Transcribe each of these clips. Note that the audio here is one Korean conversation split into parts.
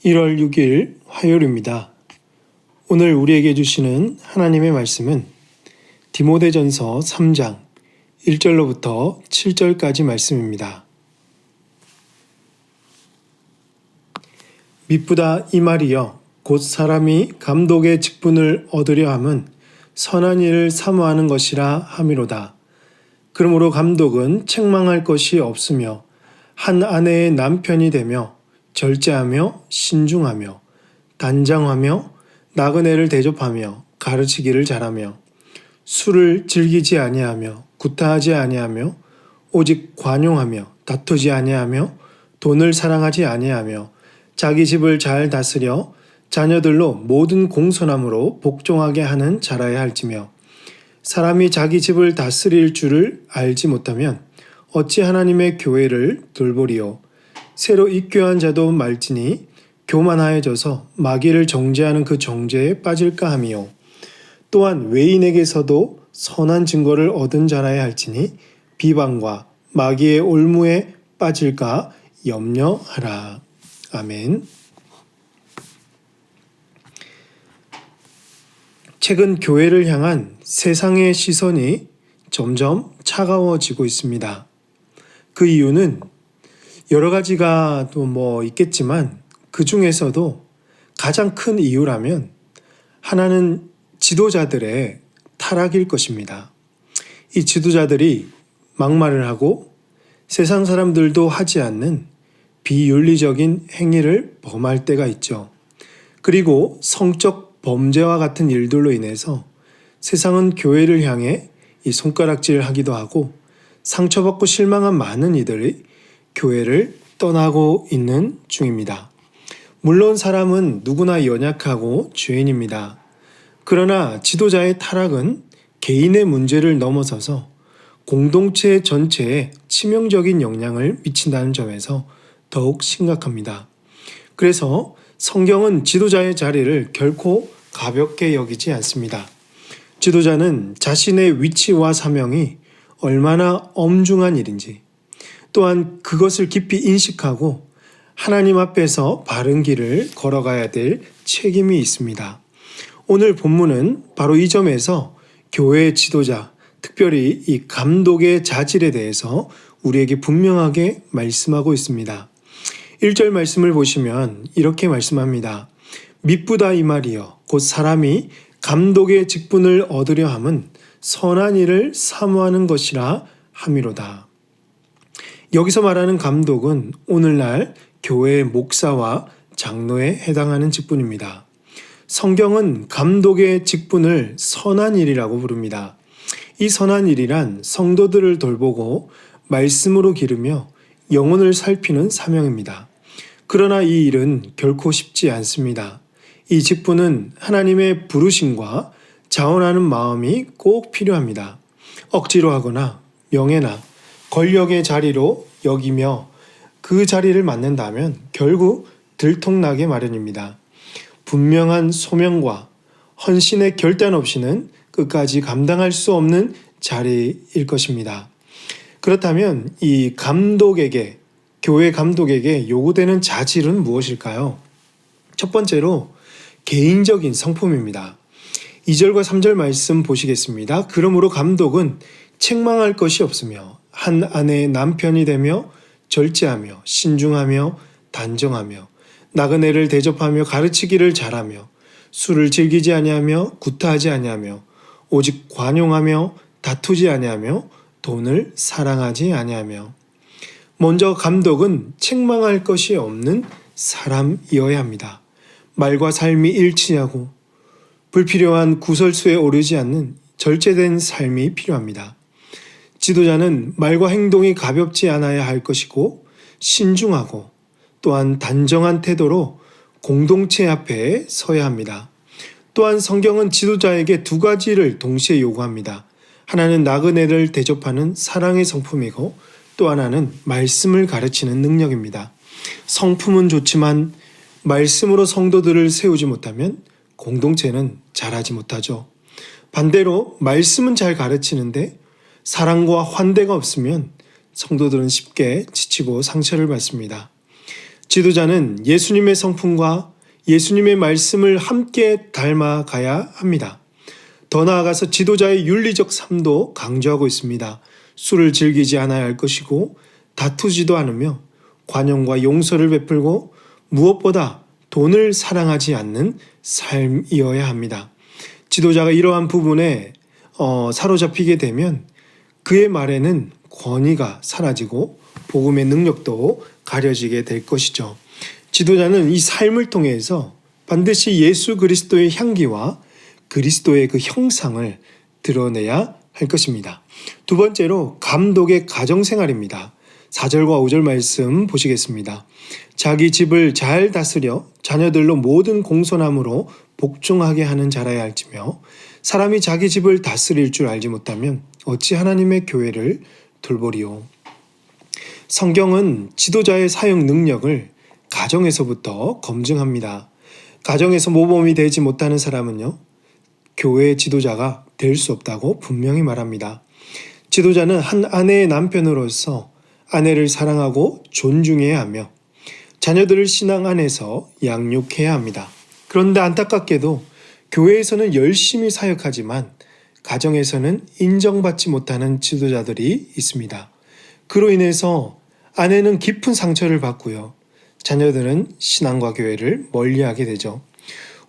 1월 6일 화요일입니다. 오늘 우리에게 주시는 하나님의 말씀은 디모데전서 3장 1절로부터 7절까지 말씀입니다. 미쁘다 이 말이여 곧 사람이 감독의 직분을 얻으려 함은 선한 일을 사모하는 것이라 함이로다. 그러므로 감독은 책망할 것이 없으며 한 아내의 남편이 되며 절제하며 신중하며 단장하며 나그네를 대접하며 가르치기를 잘하며 술을 즐기지 아니하며 구타하지 아니하며 오직 관용하며 다투지 아니하며 돈을 사랑하지 아니하며 자기 집을 잘 다스려 자녀들로 모든 공손함으로 복종하게 하는 자라야 할지며 사람이 자기 집을 다스릴 줄을 알지 못하면 어찌 하나님의 교회를 돌보리요. 새로 입교한 자도 말지니 교만하여져서 마귀를 정죄하는 그 정죄에 빠질까 하미요. 또한 외인에게서도 선한 증거를 얻은 자라야 할지니 비방과 마귀의 올무에 빠질까 염려하라. 아멘. 최근 교회를 향한 세상의 시선이 점점 차가워지고 있습니다. 그 이유는 여러 가지가 또 있겠지만 그 중에서도 가장 큰 이유라면 하나는 지도자들의 타락일 것입니다. 이 지도자들이 막말을 하고 세상 사람들도 하지 않는 비윤리적인 행위를 범할 때가 있죠. 그리고 성적 범죄와 같은 일들로 인해서 세상은 교회를 향해 이 손가락질을 하기도 하고 상처받고 실망한 많은 이들이 교회를 떠나고 있는 중입니다. 물론 사람은 누구나 연약하고 죄인입니다. 그러나 지도자의 타락은 개인의 문제를 넘어서서 공동체 전체에 치명적인 영향을 미친다는 점에서 더욱 심각합니다. 그래서 성경은 지도자의 자리를 결코 가볍게 여기지 않습니다. 지도자는 자신의 위치와 사명이 얼마나 엄중한 일인지 또한 그것을 깊이 인식하고 하나님 앞에서 바른 길을 걸어가야 될 책임이 있습니다. 오늘 본문은 바로 이 점에서 교회의 지도자, 특별히 이 감독의 자질에 대해서 우리에게 분명하게 말씀하고 있습니다. 1절 말씀을 보시면 이렇게 말씀합니다. 미쁘다 이 말이여 곧 사람이 감독의 직분을 얻으려 함은 선한 일을 사모하는 것이라 함이로다. 여기서 말하는 감독은 오늘날 교회의 목사와 장로에 해당하는 직분입니다. 성경은 감독의 직분을 선한 일이라고 부릅니다. 이 선한 일이란 성도들을 돌보고 말씀으로 기르며 영혼을 살피는 사명입니다. 그러나 이 일은 결코 쉽지 않습니다. 이 직분은 하나님의 부르심과 자원하는 마음이 꼭 필요합니다. 억지로 하거나 명예나 권력의 자리로 여기며 그 자리를 맡는다면 결국 들통나게 마련입니다. 분명한 소명과 헌신의 결단 없이는 끝까지 감당할 수 없는 자리일 것입니다. 그렇다면 이 감독에게, 교회 감독에게 요구되는 자질은 무엇일까요? 첫 번째로 개인적인 성품입니다. 2절과 3절 말씀 보시겠습니다. 그러므로 감독은 책망할 것이 없으며 한 아내의 남편이 되며 절제하며 신중하며 단정하며 나그네를 대접하며 가르치기를 잘하며 술을 즐기지 아니하며 구타하지 아니하며 오직 관용하며 다투지 아니하며 돈을 사랑하지 아니하며. 먼저 감독은 책망할 것이 없는 사람이어야 합니다. 말과 삶이 일치하고 불필요한 구설수에 오르지 않는 절제된 삶이 필요합니다. 지도자는 말과 행동이 가볍지 않아야 할 것이고 신중하고 또한 단정한 태도로 공동체 앞에 서야 합니다. 또한 성경은 지도자에게 두 가지를 동시에 요구합니다. 하나는 나그네를 대접하는 사랑의 성품이고 또 하나는 말씀을 가르치는 능력입니다. 성품은 좋지만 말씀으로 성도들을 세우지 못하면 공동체는 자라지 못하죠. 반대로 말씀은 잘 가르치는데 사랑과 환대가 없으면 성도들은 쉽게 지치고 상처를 받습니다. 지도자는 예수님의 성품과 예수님의 말씀을 함께 닮아가야 합니다. 더 나아가서 지도자의 윤리적 삶도 강조하고 있습니다. 술을 즐기지 않아야 할 것이고 다투지도 않으며 관용과 용서를 베풀고 무엇보다 돈을 사랑하지 않는 삶이어야 합니다. 지도자가 이러한 부분에 사로잡히게 되면 그의 말에는 권위가 사라지고 복음의 능력도 가려지게 될 것이죠. 지도자는 이 삶을 통해서 반드시 예수 그리스도의 향기와 그리스도의 그 형상을 드러내야 할 것입니다. 두 번째로 감독의 가정생활입니다. 4절과 5절 말씀 보시겠습니다. 자기 집을 잘 다스려 자녀들로 모든 공손함으로 복종하게 하는 자라야 할지며 사람이 자기 집을 다스릴 줄 알지 못하면 어찌 하나님의 교회를 돌보리요. 성경은 지도자의 사역 능력을 가정에서부터 검증합니다. 가정에서 모범이 되지 못하는 사람은요, 교회의 지도자가 될 수 없다고 분명히 말합니다. 지도자는 한 아내의 남편으로서 아내를 사랑하고 존중해야 하며 자녀들을 신앙 안에서 양육해야 합니다. 그런데 안타깝게도 교회에서는 열심히 사역하지만 가정에서는 인정받지 못하는 지도자들이 있습니다. 그로 인해서 아내는 깊은 상처를 받고요. 자녀들은 신앙과 교회를 멀리하게 되죠.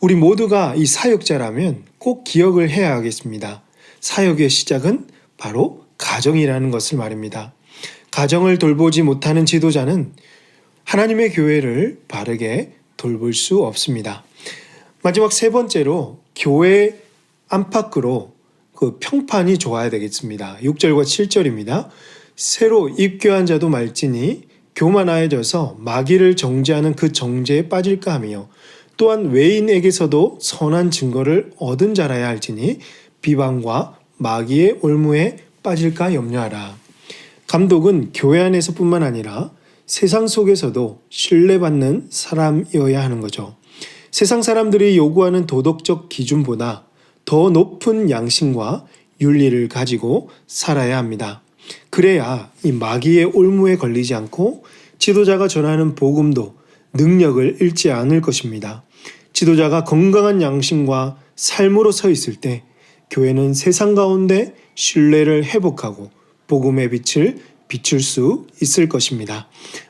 우리 모두가 이 사역자라면 꼭 기억을 해야 하겠습니다. 사역의 시작은 바로 가정이라는 것을 말입니다. 가정을 돌보지 못하는 지도자는 하나님의 교회를 바르게 돌볼 수 없습니다. 마지막 세 번째로 교회 안팎으로 그 평판이 좋아야 되겠습니다. 6절과 7절입니다. 새로 입교한 자도 말지니 교만하여져서 마귀를 정죄하는 그 정죄에 빠질까 하며 또한 외인에게서도 선한 증거를 얻은 자라야 할지니 비방과 마귀의 올무에 빠질까 염려하라. 감독은 교회 안에서뿐만 아니라 세상 속에서도 신뢰받는 사람이어야 하는 거죠. 세상 사람들이 요구하는 도덕적 기준보다 더 높은 양심과 윤리를 가지고 살아야 합니다. 그래야 이 마귀의 올무에 걸리지 않고 지도자가 전하는 복음도 능력을 잃지 않을 것입니다. 지도자가 건강한 양심과 삶으로 서 있을 때 교회는 세상 가운데 신뢰를 회복하고 복음의 빛을 비출 수 있을 것입니다.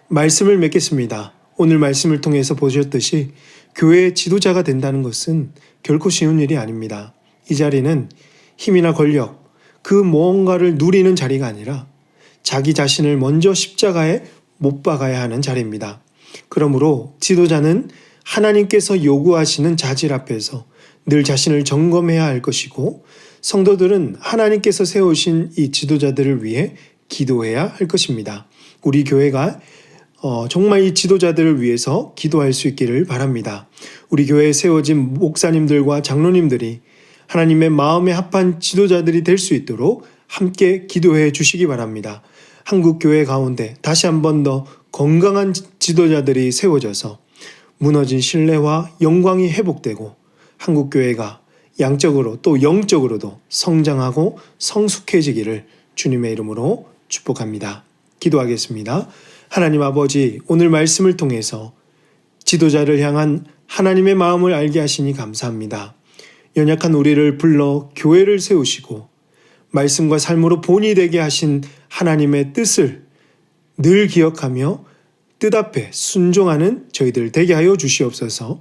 말씀을 맺겠습니다. 오늘 말씀을 통해서 보셨듯이 교회의 지도자가 된다는 것은 결코 쉬운 일이 아닙니다. 이 자리는 힘이나 권력, 그 무언가를 누리는 자리가 아니라 자기 자신을 먼저 십자가에 못 박아야 하는 자리입니다. 그러므로 지도자는 하나님께서 요구하시는 자질 앞에서 늘 자신을 점검해야 할 것이고 성도들은 하나님께서 세우신 이 지도자들을 위해 기도해야 할 것입니다. 우리 교회가 정말 이 지도자들을 위해서 기도할 수 있기를 바랍니다. 우리 교회에 세워진 목사님들과 장로님들이 하나님의 마음에 합한 지도자들이 될 수 있도록 함께 기도해 주시기 바랍니다. 한국 교회 가운데 다시 한 번 더 건강한 지도자들이 세워져서 무너진 신뢰와 영광이 회복되고 한국 교회가 양적으로 또 영적으로도 성장하고 성숙해지기를 주님의 이름으로 축복합니다. 기도하겠습니다. 하나님 아버지, 오늘 말씀을 통해서 지도자를 향한 하나님의 마음을 알게 하시니 감사합니다. 연약한 우리를 불러 교회를 세우시고 말씀과 삶으로 본이 되게 하신 하나님의 뜻을 늘 기억하며 뜻 앞에 순종하는 저희들 되게 하여 주시옵소서.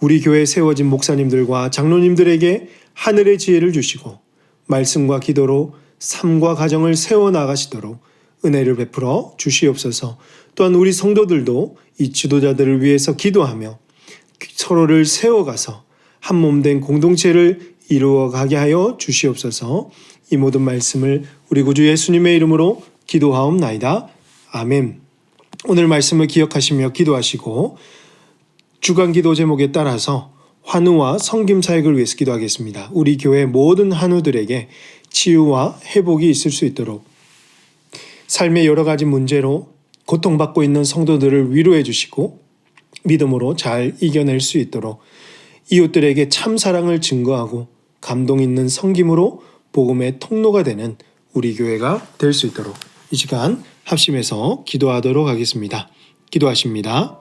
우리 교회에 세워진 목사님들과 장로님들에게 하늘의 지혜를 주시고 말씀과 기도로 삶과 가정을 세워나가시도록 은혜를 베풀어 주시옵소서. 또한 우리 성도들도 이 지도자들을 위해서 기도하며 서로를 세워가서 한 몸 된 공동체를 이루어가게 하여 주시옵소서. 이 모든 말씀을 우리 구주 예수님의 이름으로 기도하옵나이다. 아멘. 오늘 말씀을 기억하시며 기도하시고 주간 기도 제목에 따라서 환우와 성김 사역을 위해서 기도하겠습니다. 우리 교회 모든 환우들에게 치유와 회복이 있을 수 있도록 삶의 여러 가지 문제로 고통받고 있는 성도들을 위로해 주시고 믿음으로 잘 이겨낼 수 있도록 이웃들에게 참 사랑을 증거하고 감동 있는 성김으로 복음의 통로가 되는 우리 교회가 될 수 있도록 이 시간 합심해서 기도하도록 하겠습니다. 기도하십니다.